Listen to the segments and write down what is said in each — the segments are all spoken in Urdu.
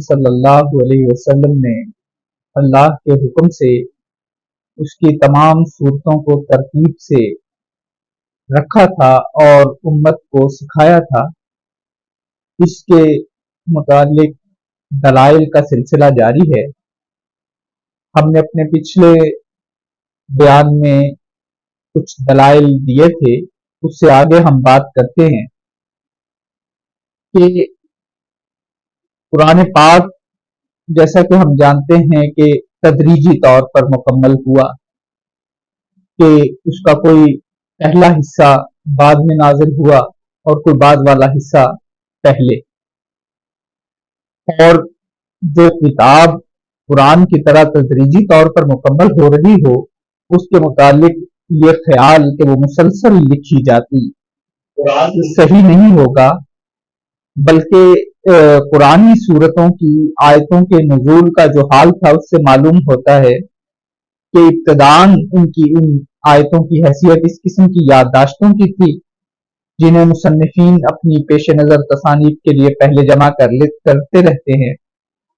صلی اللہ علیہ وسلم نے اللہ کے حکم سے اس کی تمام صورتوں کو ترتیب سے رکھا تھا اور امت کو سکھایا تھا۔ اس کے متعلق دلائل کا سلسلہ جاری ہے۔ ہم نے اپنے پچھلے بیان میں کچھ دلائل دیے تھے، اس سے آگے ہم بات کرتے ہیں کہ قرآن پاک جیسا کہ ہم جانتے ہیں کہ تدریجی طور پر مکمل ہوا، کہ اس کا کوئی پہلا حصہ بعد میں نازل ہوا اور کوئی بعد والا حصہ پہلے، اور جو کتاب قرآن کی طرح تدریجی طور پر مکمل ہو رہی ہو اس کے متعلق یہ خیال کہ وہ مسلسل لکھی جاتی قرآن صحیح نہیں ہوگا، بلکہ قرآنی صورتوں کی آیتوں کے نزول کا جو حال تھا اس سے معلوم ہوتا ہے کہ ابتداً ان آیتوں کی حیثیت اس قسم کی یادداشتوں کی تھی جنہیں مصنفین اپنی پیش نظر تصانیف کے لیے پہلے جمع کرتے رہتے ہیں،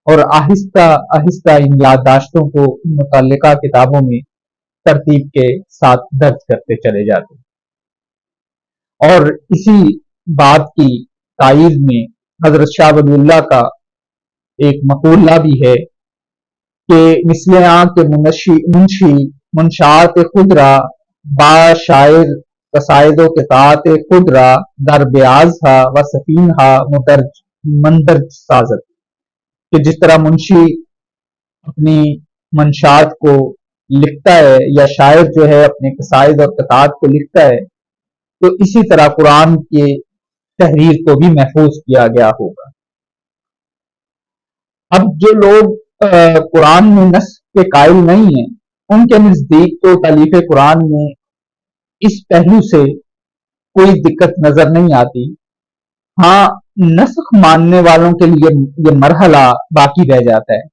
اور آہستہ آہستہ ان یادداشتوں کو متعلقہ کتابوں میں ترتیب کے ساتھ درج کرتے چلے جاتے ہیں۔ اور اسی بات کی تائید میں حضرت شاہ ولی اللہ کا ایک مقولہ بھی ہے کہ مثل آن کے منشی منشاات خود را با شاعر قصائد و قطاعت خود را در بیاز ہا و سفین ہا مندرج سازت، کہ جس طرح منشی اپنی منشاات کو لکھتا ہے یا شاعر جو ہے اپنے قصائد اور قطاعت کو لکھتا ہے، تو اسی طرح قرآن کے تحریر کو بھی محفوظ کیا گیا ہوگا۔ اب جو لوگ قرآن میں نسخ کے قائل نہیں ہیں ان کے نزدیک تو تالیف قرآن میں اس پہلو سے کوئی دقت نظر نہیں آتی، ہاں نسخ ماننے والوں کے لیے یہ مرحلہ باقی رہ جاتا ہے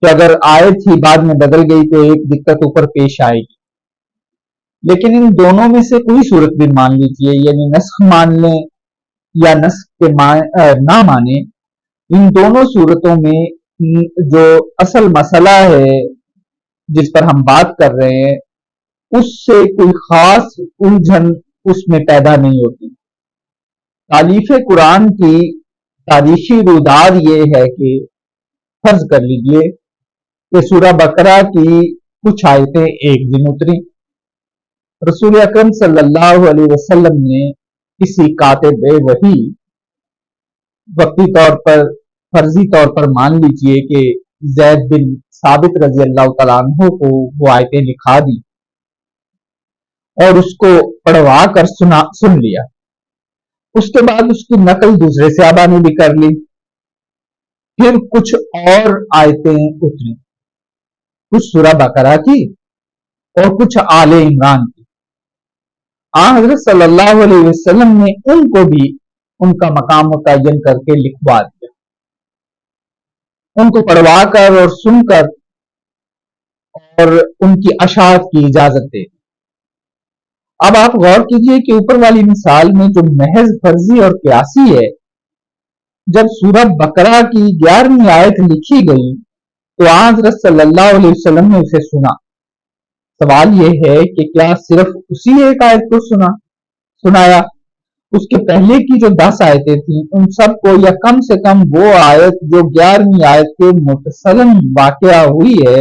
کہ اگر آیت ہی بعد میں بدل گئی تو ایک دقت اوپر پیش آئے گی، لیکن ان دونوں میں سے کوئی صورت بھی مان لیجیے، یعنی نسخ مان لیں یا نسخ کے نہ مانے، ان دونوں صورتوں میں جو اصل مسئلہ ہے جس پر ہم بات کر رہے ہیں اس سے کوئی خاص الجھن اس میں پیدا نہیں ہوتی۔ تالیف قرآن کی تاریخی روداد یہ ہے کہ فرض کر لیجئے کہ سورہ بقرہ کی کچھ آیتیں ایک دن اتری، رسول اکرم صلی اللہ علیہ وسلم نے کسی کاتب وحی وقتی طور پر فرضی طور پر مان لیجئے کہ زید بن ثابت رضی اللہ تعالیٰ عنہ کو وہ آیتیں لکھا دی اور اس کو پڑھوا کر سن لیا، اس کے بعد اس کی نقل دوسرے صحابہ نے بھی کر لی، پھر کچھ اور آیتیں اتری، کچھ سورہ بقرہ کی اور کچھ آل عمران کی۔ حضرت صلی اللہ علیہ وسلم نے ان کو بھی ان کا مقام متعین کر کے لکھوا دیا، ان کو پڑھوا کر اور سن کر اور ان کی اشاعت کی اجازت دے دی۔ اب آپ غور کیجئے کہ اوپر والی مثال میں جو محض فرضی اور قیاسی ہے، جب سورہ بقرہ کی 11ویں آیت لکھی گئی تو حضرت صلی اللہ علیہ وسلم نے اسے سنا۔ سوال یہ ہے کہ کیا صرف اسی ایک آیت کو سنایا؟ اس کے پہلے کی جو 10 آیتیں تھیں ان سب کو، یا کم سے کم وہ آیت جو 11ویں آیت کے متصلاً واقعہ ہوئی ہے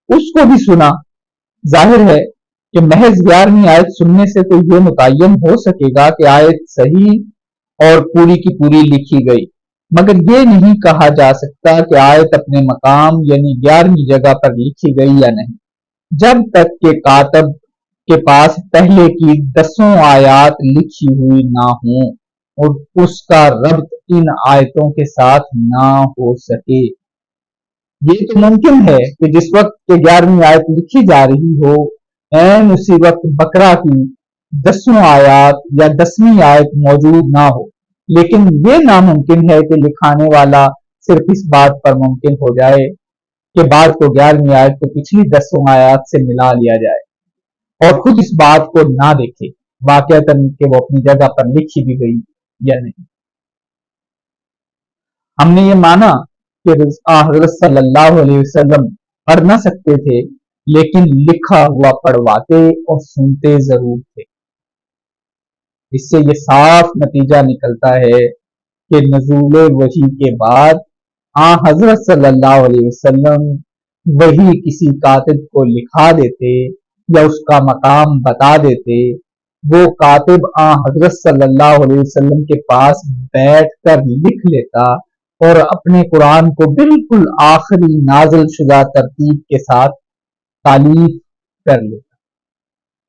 اس کو بھی سنا؟ ظاہر ہے کہ محض 11ویں آیت سننے سے تو یہ متعین ہو سکے گا کہ آیت صحیح اور پوری کی پوری لکھی گئی، مگر یہ نہیں کہا جا سکتا کہ آیت اپنے مقام یعنی 11ویں جگہ پر لکھی گئی یا نہیں، جب تک کہ کاتب کے پاس پہلے کی 10 آیات لکھی ہوئی نہ ہوں اور اس کا ربط ان آیتوں کے ساتھ نہ ہو سکے۔ یہ تو ممکن ہے کہ جس وقت کہ 11ویں آیت لکھی جا رہی ہو این اسی وقت بقرہ کی 10 آیات یا 10ویں آیت موجود نہ ہو، لیکن یہ ناممکن ہے کہ لکھانے والا صرف اس بات پر ممکن ہو جائے کہ بعد کو 11ویں آیت کو پچھلی 10 آیات سے ملا لیا جائے اور خود اس بات کو نہ دیکھے واقعتاً کہ وہ اپنی جگہ پر لکھی بھی گئی یا نہیں۔ ہم نے یہ مانا کہ حضرت صلی اللہ علیہ وسلم پڑھ نہ سکتے تھے لیکن لکھا ہوا پڑھواتے اور سنتے ضرور تھے۔ اس سے یہ صاف نتیجہ نکلتا ہے کہ نزول وحی کے بعد حضرت صلی اللہ علیہ وسلم وہی کسی کاتب کو لکھا دیتے یا اس کا مقام بتا دیتے، وہ کاتب حضرت صلی اللہ علیہ وسلم کے پاس بیٹھ کر لکھ لیتا اور اپنے قرآن کو بالکل آخری نازل شدہ ترتیب کے ساتھ تالیف کر لیتا۔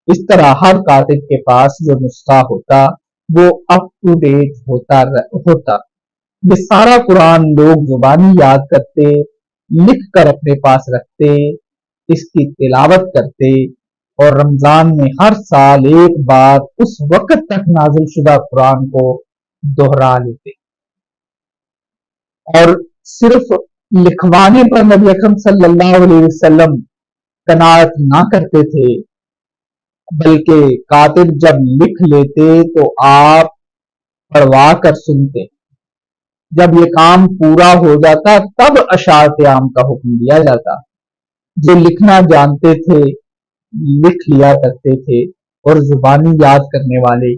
اس طرح ہر کاتب کے پاس جو نسخہ ہوتا وہ اپ ٹو ڈیٹ ہوتا۔ یہ سارا قرآن لوگ زبانی یاد کرتے، لکھ کر اپنے پاس رکھتے، اس کی تلاوت کرتے اور رمضان میں ہر سال ایک بار اس وقت تک نازل شدہ قرآن کو دوہرا لیتے، اور صرف لکھوانے پر نبی اکرم صلی اللہ علیہ وسلم قناعت نہ کرتے تھے، بلکہ کاتب جب لکھ لیتے تو آپ پڑھوا کر سنتے۔ جب یہ کام پورا ہو جاتا تب اشاعت عام کا حکم دیا جاتا۔ جو لکھنا جانتے تھے لکھ لیا کرتے تھے اور زبانی یاد کرنے والے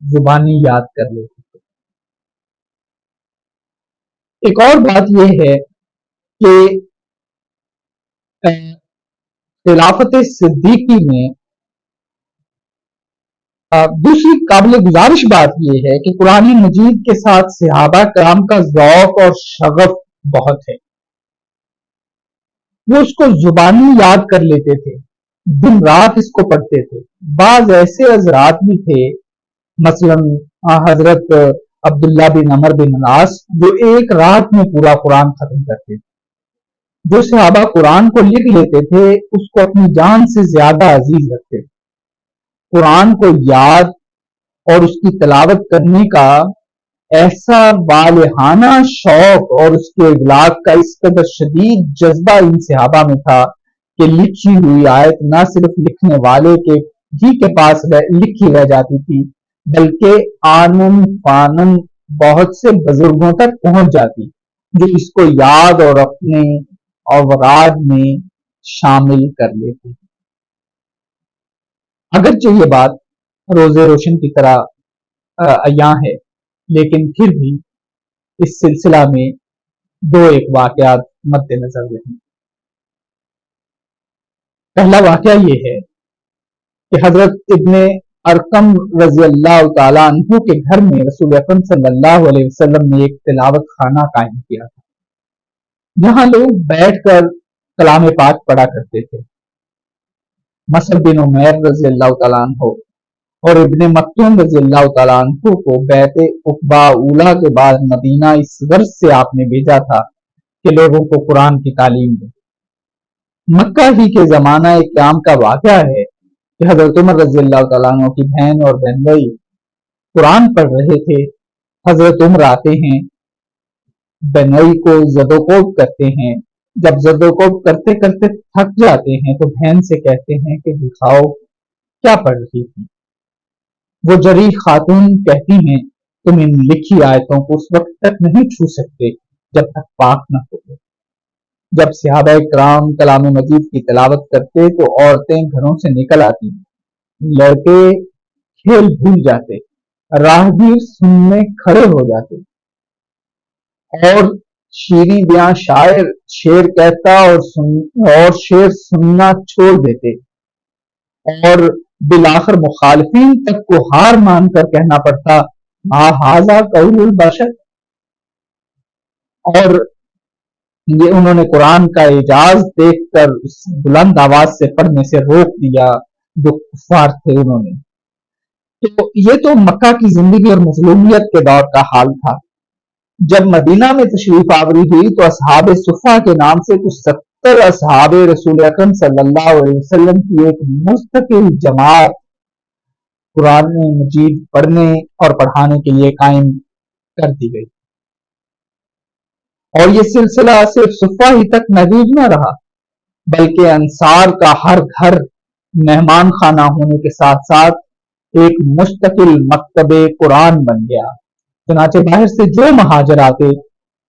زبانی یاد کر لیتے تھے۔ ایک اور بات یہ ہے کہ خلافت صدیقی میں دوسری قابل گزارش بات یہ ہے کہ قرآن مجید کے ساتھ صحابہ کرام کا ذوق اور شغف بہت ہے۔ وہ اس کو زبانی یاد کر لیتے تھے، دن رات اس کو پڑھتے تھے۔ بعض ایسے حضرات بھی تھے، مثلا حضرت عبداللہ بن عمر بن العاص، جو ایک رات میں پورا قرآن ختم کرتے تھے۔ جو صحابہ قرآن کو لکھ لیتے تھے اس کو اپنی جان سے زیادہ عزیز رکھتے تھے۔ قرآن کو یاد اور اس کی تلاوت کرنے کا ایسا والہانہ شوق اور اس کے ابلاغ کا اس قدر شدید جذبہ ان صحابہ میں تھا کہ لکھی ہوئی آیت نہ صرف لکھنے والے کے پاس لکھی رہ جاتی تھی، بلکہ آنن فانن بہت سے بزرگوں تک پہنچ جاتی، جو اس کو یاد اور اپنے اوراد میں شامل کر لیتے۔ اگرچہ یہ بات روز روشن کی طرح عیاں ہے، لیکن پھر بھی اس سلسلہ میں دو ایک واقعات مد نظر رہیں۔ پہلا واقعہ یہ ہے کہ حضرت ابن ارقم رضی اللہ تعالیٰ عنہ کے گھر میں رسول اکرم صلی اللہ علیہ وسلم نے ایک تلاوت خانہ قائم کیا تھا، جہاں لوگ بیٹھ کر کلام پاک پڑھا کرتے تھے۔ مصعب بن عمیر رضی اللہ تعالیٰ عنہ اور ابن مکتوم رضی اللہ تعالیٰ عنہ کو بیعت عقبہ اولیٰ کے بعد مدینہ اس غرض سے آپ نے بھیجا تھا کہ لوگوں کو قرآن کی تعلیم دیں۔ مکہ ہی کے زمانہ قیام کا واقعہ ہے کہ حضرت عمر رضی اللہ تعالیٰ عنہ کی بہن اور بہن بھائی قرآن پڑھ رہے تھے۔ حضرت عمر آتے ہیں، بہنوئی کو زدوکوب کرتے ہیں۔ جب زدوکوب کرتے کرتے تھک جاتے ہیں تو بہن سے کہتے ہیں کہ دکھاؤ کیا پڑھ رہی تھی۔ وہ جری خاتون کہتی ہیں تم ان لکھی آیتوں کو اس وقت تک نہیں چھو سکتے جب تک پاک نہ ہو۔ جب صحابہ کرام کلام مجید کی تلاوت کرتے تو عورتیں گھروں سے نکل آتی، لڑکے کھیل بھول جاتے، راہگیر سننے کھڑے ہو جاتے، اور شیریں بیاں شاعر شعر کہتا اور شعر سننا چھوڑ دیتے، اور بالآخر مخالفین تک کو ہار مان کر کہنا پڑتا ما ھذا قول البشر۔ اور یہ انہوں نے قرآن کا اعجاز دیکھ کر اس بلند آواز سے پڑھنے سے روک دیا جو کفار تھے انہوں نے۔ تو یہ تو مکہ کی زندگی اور مظلومیت کے دور کا حال تھا۔ جب مدینہ میں تشریف آوری ہوئی تو اصحاب صفہ کے نام سے کچھ 70 اصحاب رسول اکرم صلی اللہ علیہ وسلم کی ایک مستقل جماعت قرآن مجید پڑھنے اور پڑھانے کے لیے قائم کر دی گئی، اور یہ سلسلہ صرف صفہ ہی تک محدود نہ رہا، بلکہ انصار کا ہر گھر مہمان خانہ ہونے کے ساتھ ساتھ ایک مستقل مکتب قرآن بن گیا۔ چنانچہ باہر سے جو مہاجر آتے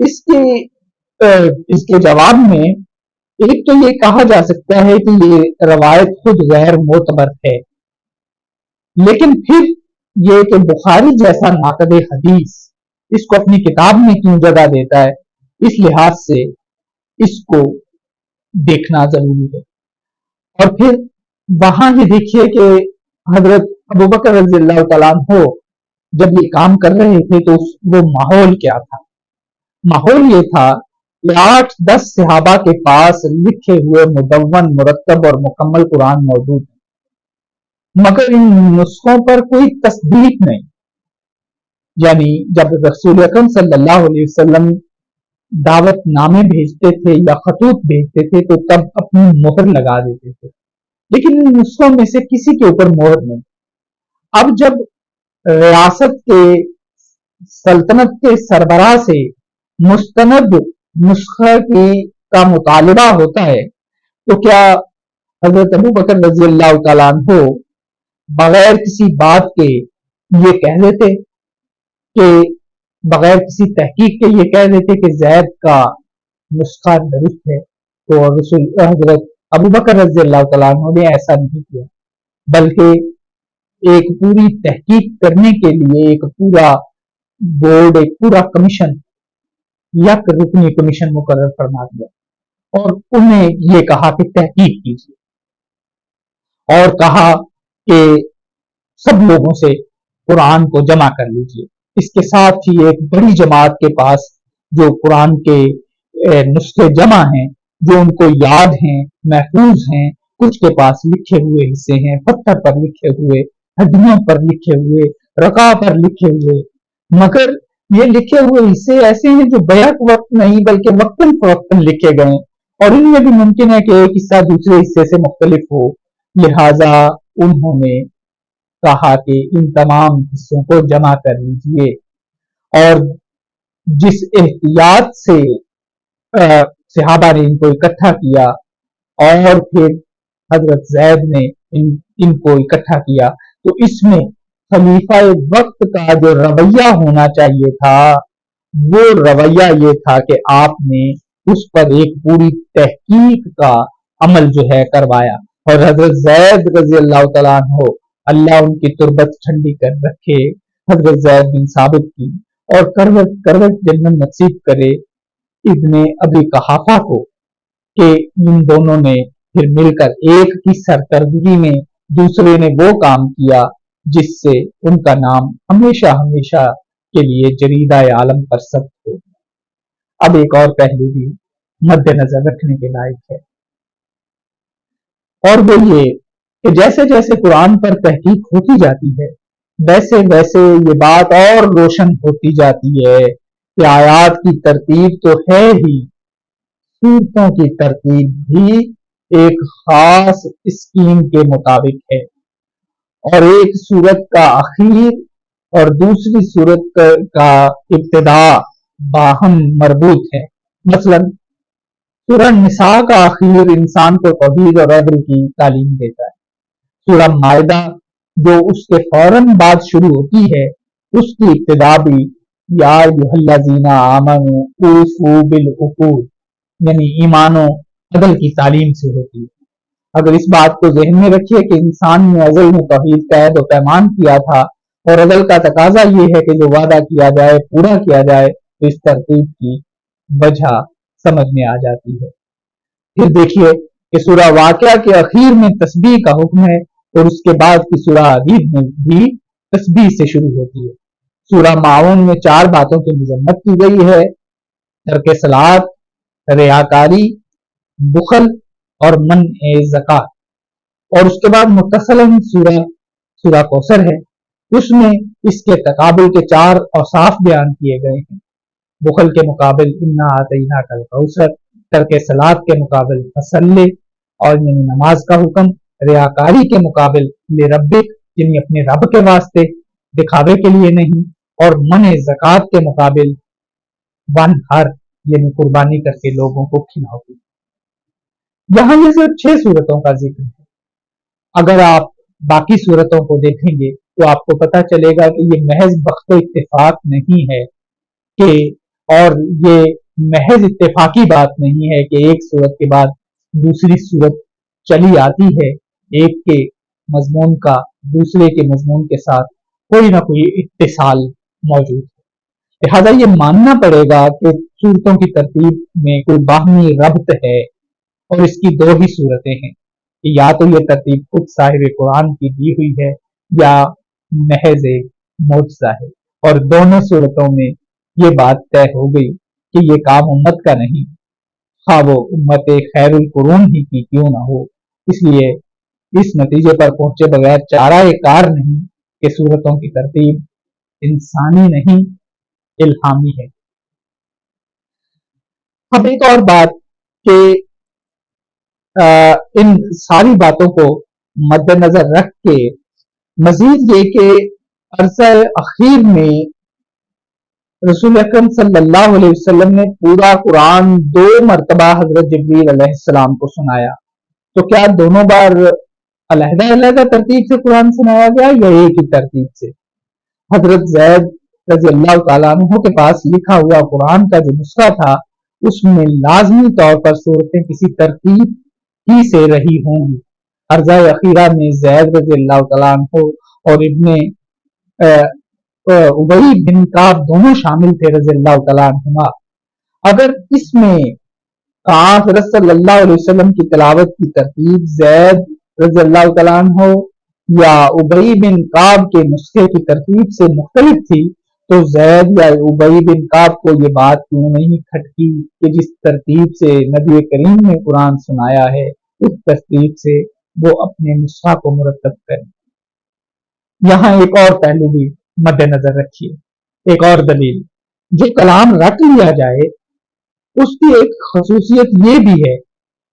اس کے اس کے جواب میں ایک تو یہ کہا جا سکتا ہے کہ یہ روایت خود غیر معتبر ہے، لیکن پھر یہ کہ بخاری جیسا ناقد حدیث اس کو اپنی کتاب میں کیوں جگہ دیتا ہے، اس لحاظ سے اس کو دیکھنا ضروری ہے۔ اور پھر وہاں یہ دیکھیے کہ حضرت ابوبکر رضی اللہ تعالیٰ عنہ جب یہ کام کر رہے تھے تو وہ ماحول کیا تھا؟ ماحول یہ تھا کہ 8-10 صحابہ کے پاس لکھے ہوئے مدون، مرتب اور مکمل قرآن موجود ہے، مگر ان نسخوں پر کوئی تصدیق نہیں۔ یعنی جب رسول اکرم صلی اللہ علیہ وسلم دعوت نامے بھیجتے تھے یا خطوط بھیجتے تھے تو تب اپنی مہر لگا دیتے تھے، لیکن ان نسخوں میں سے کسی کے اوپر مہر نہیں۔ اب جب ریاست کے سلطنت کے سربراہ سے مستند نسخہ کا مطالبہ ہوتا ہے تو کیا حضرت ابوبکر رضی اللہ تعالیٰ عنہ بغیر کسی بات کے یہ کہہ دیتے کہ بغیر کسی تحقیق کے یہ کہہ دیتے کہ زید کا نسخہ درست ہے؟ تو رسول حضرت ابوبکر رضی اللہ تعالیٰ عنہ نے ایسا نہیں کیا، بلکہ ایک پوری تحقیق کرنے کے لیے ایک پورا بورڈ، ایک پورا کمیشن، یک رکنی کمیشن مقرر فرما دیا اور انہیں یہ کہا کہ تحقیق کیجیے، اور کہا کہ سب لوگوں سے قرآن کو جمع کر لیجیے۔ اس کے ساتھ ہی ایک بڑی جماعت کے پاس جو قرآن کے نسخے جمع ہیں، جو ان کو یاد ہیں، محفوظ ہیں، کچھ کے پاس لکھے ہوئے حصے ہیں، پتھر پر لکھے ہوئے، ہڈیوں پر لکھے ہوئے، رقع پر لکھے ہوئے، مگر یہ لکھے ہوئے حصے ایسے ہیں جو بیک وقت نہیں بلکہ وقتاً فوقتاً لکھے گئے، اور ان میں بھی ممکن ہے کہ ایک حصہ دوسرے حصے سے مختلف ہو، لہذا انہوں نے کہا کہ ان تمام حصوں کو جمع کر لیجیے۔ اور جس احتیاط سے صحابہ نے ان کو اکٹھا کیا اور پھر حضرت زید نے ان کو اکٹھا کیا، تو اس میں خلیفہ وقت کا جو رویہ ہونا چاہیے تھا وہ رویہ یہ تھا کہ آپ نے اس پر ایک پوری تحقیق کا عمل جو ہے کروایا، اور حضرت زید رضی اللہ تعالیٰ عنہ، اللہ ان کی تربت ٹھنڈی کر رکھے، حضرت زید بن ثابت کی، اور کروٹ کروٹ جنت نصیب کرے ابن ابی قحافہ کو، کہ ان دونوں نے پھر مل کر ایک کی سرکردگی میں دوسرے نے وہ کام کیا جس سے ان کا نام ہمیشہ ہمیشہ کے لیے جریدہ عالم پر ثبت ہو۔ اب ایک اور پہلو بھی مد نظر رکھنے کے لائق ہے، اور وہ یہ کہ جیسے جیسے قرآن پر تحقیق ہوتی جاتی ہے ویسے ویسے یہ بات اور روشن ہوتی جاتی ہے کہ آیات کی ترتیب تو ہے ہی، سورتوں کی ترتیب بھی ایک خاص اسکیم کے مطابق ہے، اور ایک سورت کا اخیر اور دوسری سورت کا ابتدا باہم مربوط ہے۔ مثلا سورہ نساء کا اخیر انسان کو توحید اور عدل کی تعلیم دیتا ہے، سورہ مائدہ جو اس کے فوراً بعد شروع ہوتی ہے اس کی ابتدا بھی یا ایھا الذین آمنوا اوفوا بالعقود، یعنی ایمان و عدل کی تعلیم سے ہوتی ہے۔ اگر اس بات کو ذہن میں رکھیے کہ انسان نے ازل میں توحید کا عہد و پیمان کیا تھا، اور عدل کا تقاضا یہ ہے کہ جو وعدہ کیا جائے پورا کیا جائے، تو اس ترتیب کی وجہ سمجھ میں آ جاتی ہے۔ پھر دیکھیے کہ سورہ واقعہ کے اخیر میں تسبیح کا حکم ہے، اور اس کے بعد کی سورہ حدید میں بھی تسبیح سے شروع ہوتی ہے۔ سورہ معاون میں 4 باتوں کی مذمت کی گئی ہے: ترک صلاۃ، ریاکاری، بخل اور منع زکوٰۃ، اور اس کے بعد متصلاً سورہ کوثر ہے، اس میں اس کے تقابل کے 4 اوصاف بیان کیے گئے ہیں۔ بخل کے مقابل انا اعطیناک الکوثر، ترک صلاۃ کے مقابل فصلی اور یعنی نماز کا حکم، ریاکاری کے مقابل لربک یعنی اپنے رب کے واسطے، دکھاوے کے لیے نہیں، اور منع زکوٰۃ کے مقابل ونہر یعنی قربانی کر کے لوگوں کو کھلاؤ۔ یہاں یہ صرف 6 صورتوں کا ذکر ہے، اگر آپ باقی صورتوں کو دیکھیں گے تو آپ کو پتہ چلے گا کہ یہ محض بخت و اتفاق نہیں ہے کہ اور یہ محض اتفاقی بات نہیں ہے کہ ایک صورت کے بعد دوسری صورت چلی آتی ہے، ایک کے مضمون کا دوسرے کے مضمون کے ساتھ کوئی نہ کوئی اتصال موجود ہے۔ لہذا یہ ماننا پڑے گا کہ صورتوں کی ترتیب میں کوئی باہمی ربط ہے، اور اس کی دو ہی صورتیں ہیں کہ یا تو یہ ترتیب خود صاحب قرآن کی دی ہوئی ہے یا محض ایک معجزہ ہے، اور دونوں صورتوں میں یہ بات طے ہو گئی کہ یہ کام امت کا نہیں، خواہ وہ امت خیر القرون ہی کی کیوں نہ ہو۔ اس لیے اس نتیجے پر پہنچے بغیر چارہ کار نہیں کہ صورتوں کی ترتیب انسانی نہیں، الہامی ہے۔ اب ایک اور بات کہ ان ساری باتوں کو مد نظر رکھ کے مزید یہ کہ عرصہ اخیر میں رسول اکرم صلی اللہ علیہ وسلم نے پورا قرآن 2 مرتبہ حضرت جبریل علیہ السلام کو سنایا، تو کیا دونوں بار علیحدہ علیحدہ ترتیب سے قرآن سنایا گیا یا ایک ہی ترتیب سے؟ حضرت زید رضی اللہ تعالیٰ عنہ کے پاس لکھا ہوا قرآن کا جو نسخہ تھا اس میں لازمی طور پر صورتیں کسی ترتیب ہی سے رہی ہوں گی۔ عرضہ اخیرہ میں زید رضی اللہ تعالیٰ عنہ اور ابن ابی بن کعب دونوں شامل تھے رضی اللہ تعالیٰ عنہما۔ اگر اس میں حضرت صلی اللہ علیہ وسلم کی تلاوت کی ترتیب زید رضی اللہ تعالیٰ عنہ یا ابی بن کعب کے نسخے کی ترتیب سے مختلف تھی تو زید یا ابی بن کعب کو یہ بات کیوں نہیں کھٹکی کہ جس ترتیب سے نبی کریم نے قرآن سنایا ہے اس ترتیب سے وہ اپنے نسخہ کو مرتب کریں۔ یہاں ایک اور پہلو بھی مد نظر رکھیے، ایک اور دلیل، جو کلام رٹ لیا جائے اس کی ایک خصوصیت یہ بھی ہے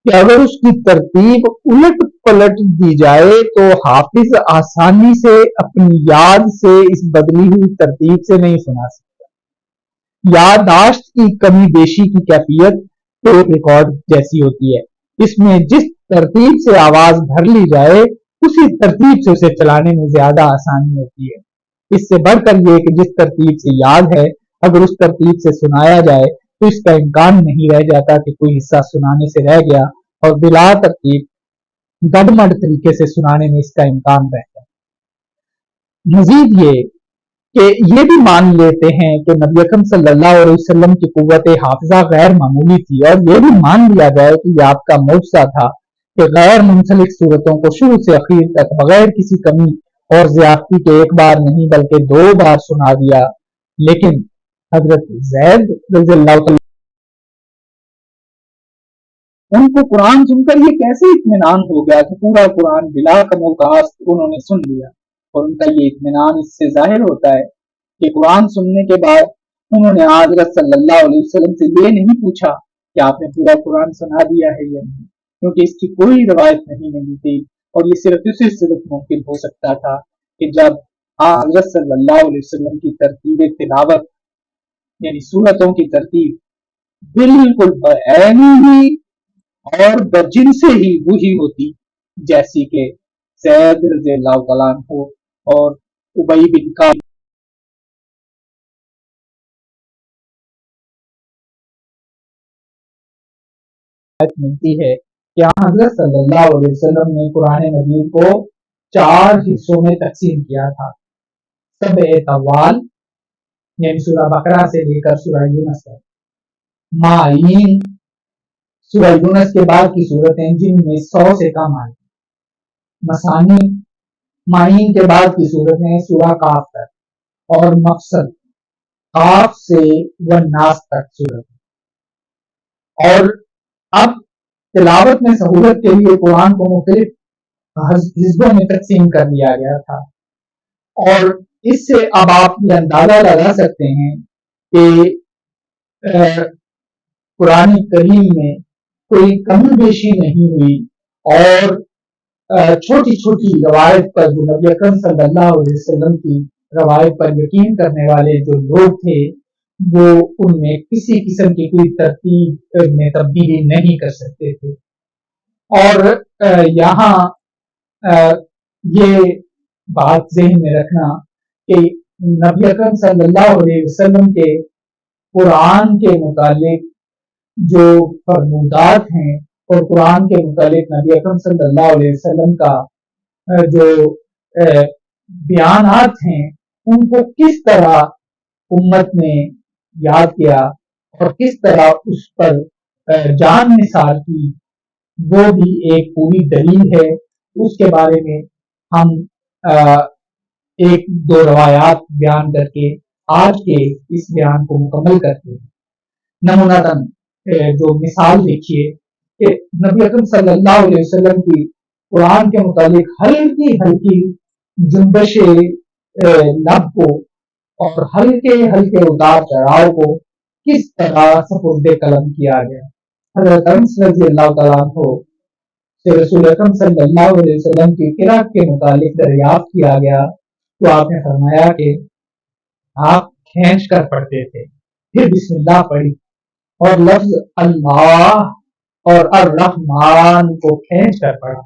کہ اگر اس کی ترتیب الٹ پلٹ دی جائے تو حافظ آسانی سے اپنی یاد سے اس بدلی ہوئی ترتیب سے نہیں سنا سکتا۔ یادداشت کی کمی بیشی کی کیفیت تو ریکارڈ جیسی ہوتی ہے، اس میں جس ترتیب سے آواز بھر لی جائے اسی ترتیب سے اسے چلانے میں زیادہ آسانی ہوتی ہے۔ اس سے بڑھ کر یہ کہ جس ترتیب سے یاد ہے اگر اس ترتیب سے سنایا جائے تو اس کا امکان نہیں رہ جاتا کہ کوئی حصہ سنانے سے رہ گیا اور بلا ترتیب گڈمڈ طریقے سے سنانے میں اس کا امکان رہتا ہے۔ مزید یہ کہ یہ بھی مان لیتے ہیں کہ نبی اکرم صلی اللہ علیہ وسلم کی قوت حافظہ غیر معمولی تھی، اور یہ بھی مان لیا جائے کہ یہ آپ کا معجزہ تھا کہ غیر منسلک صورتوں کو شروع سے اخیر تک بغیر کسی کمی اور زیادتی کے ایک بار نہیں بلکہ 2 بار سنا دیا۔ لیکن حضرت زید رضی اللہ عنہ ان کو قرآن سن کر یہ کیسے اطمینان ہو گیا کہ پورا قرآن بلا کم و کاست انہوں نے سن لیا، اور ان کا یہ اطمینان اس سے ظاہر ہوتا ہے کہ قرآن سننے کے بعد انہوں نے حضرت صلی اللہ علیہ وسلم سے یہ نہیں پوچھا کہ آپ نے پورا قرآن سنا دیا ہے یا نہیں، کیونکہ اس کی کوئی روایت نہیں ملی تھی، اور یہ صرف اسی صورت ممکن ہو سکتا تھا کہ جب حضرت صلی اللہ علیہ وسلم کی ترتیب تلاوت یعنی صورتوں کی ترتیب بالکل بعینی ہی اور برجن سے ہی وہی ہوتی جیسی کہ زید رضی اللہ تعالیٰ عنہ اور ابی بن کعب ملتی ہے کہ حضرت صلی اللہ علیہ وسلم نے قرآن مجید کو 4 حصوں میں تقسیم کیا تھا۔ سبع طوال یعنی سورہ بقرہ سے لے کر سورہ یونس تک، معین سورہ یونس کے بعد کی صورتیں جن میں 100 سے کم آئی، مسانی معین کے بعد کی صورتیں سورہ کاف تک، اور مقصد کاف سے والناس تک صورت۔ اور اب تلاوت میں سہولت کے لیے قرآن کو مختلف حزبوں میں تقسیم کر لیا گیا تھا، اور اس سے اب آپ یہ اندازہ لگا سکتے ہیں کہ قرآن کریم میں کوئی کمی بیشی نہیں ہوئی، اور چھوٹی چھوٹی روایت پر جو نبی اکرم صلی اللہ علیہ وسلم کی روایت پر یقین کرنے والے جو لوگ تھے وہ ان میں کسی قسم کی کوئی ترتیب میں تبدیلی نہیں کر سکتے تھے۔ اور یہاں یہ بات ذہن میں رکھنا کہ نبی اکرم صلی اللہ علیہ وسلم کے قرآن کے متعلق جو فرمودات ہیں اور قرآن کے متعلق نبی اکرم صلی اللہ علیہ وسلم کا جو بیانات ہیں ان کو کس طرح امت نے یاد کیا اور کس طرح اس پر جان نثار کی، وہ بھی ایک پوری دلیل ہے۔ اس کے بارے میں ہم ایک دو روایات بیان کر کے آج کے اس بیان کو مکمل کرتے ہیں۔ نمونتاً جو مثال دیکھیے کہ نبی اکرم صلی اللہ علیہ وسلم کی قرآن کے متعلق ہلکی ہلکی جنبش لب کو اور ہلکے ہلکے اتار چڑھاؤ کو کس طرح سپرد قلم کیا گیا۔ حضرت انس رضی اللہ تعالیٰ عنہ سے رسول اکرم صلی اللہ علیہ وسلم کی قرأت کے متعلق دریافت کیا گیا تو آپ نے فرمایا کہ آپ کھینچ کر پڑھتے تھے، پھر بسم اللہ پڑھی اور لفظ اللہ اور الرحمن کو کھینچ کر پڑھا۔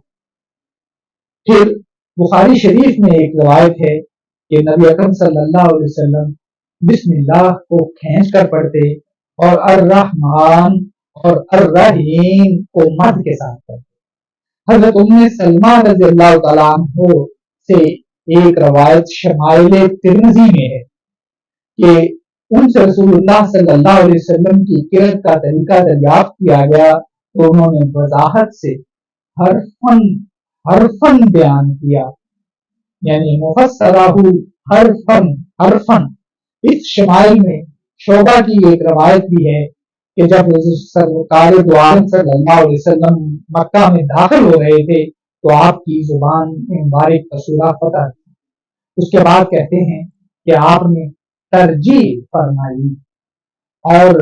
پھر بخاری شریف میں ایک روایت ہے کہ نبی اکرم صلی اللہ علیہ وسلم بسم اللہ کو کھینچ کر پڑھتے اور الرحمن اور الرحیم کو مد کے ساتھ پڑھتے۔ حضرت ام سلمہ رضی اللہ تعالیٰ عنہ سے ایک روایت شمائل ترمذی میں ہے کہ ان سے رسول اللہ صلی اللہ علیہ وسلم کی قرأت کا طریقہ دریافت کیا گیا تو انہوں نے وضاحت سے حرفن بیان کیا، یعنی مفسرہ حرفن۔ اس شمائل میں شعبہ کی ایک روایت بھی ہے کہ جب سرکار دو عالم صلی اللہ علیہ وسلم مکہ میں داخل ہو رہے تھے تو آپ کی زبان مبارک کا سورہ فتح تھی۔ اس کے بعد کہتے ہیں کہ آپ نے ترجیح فرمائی۔ اور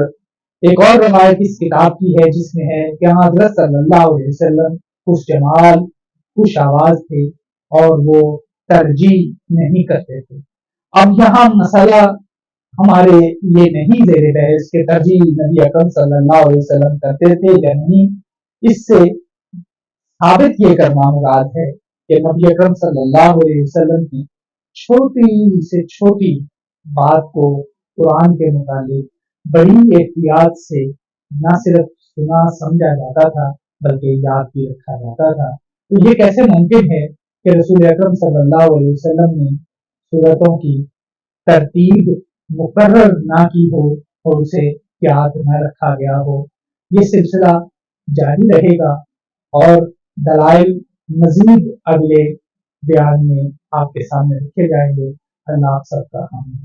ایک اور روایت اس کتاب کی ہے جس میں ہے کہ حضرت صلی اللہ علیہ وسلم خوش جمال خوش آواز تھے اور وہ ترجیح نہیں کرتے تھے۔ اب یہاں مسئلہ ہمارے یہ نہیں زیر بحث کہ ترجیح نبی اکرم صلی اللہ علیہ وسلم کرتے تھے یا نہیں، اس سے ثابت یہ کرنا مراد ہے کہ نبی اکرم صلی اللہ علیہ وسلم کی چھوٹی سے چھوٹی بات کو قرآن کے متعلق بڑی احتیاط سے نہ صرف سنا سمجھا جاتا تھا بلکہ یاد بھی رکھا جاتا تھا۔ تو یہ کیسے ممکن ہے کہ رسول اکرم صلی اللہ علیہ وسلم نے سورتوں کی ترتیب مقرر نہ کی ہو اور اسے یاد نہ رکھا گیا ہو؟ یہ سلسلہ جاری رہے گا اور دلائل مزید اگلے بیان میں آپ کے سامنے رکھے جائیں گے۔ اللہ آپ سب کا حافظ۔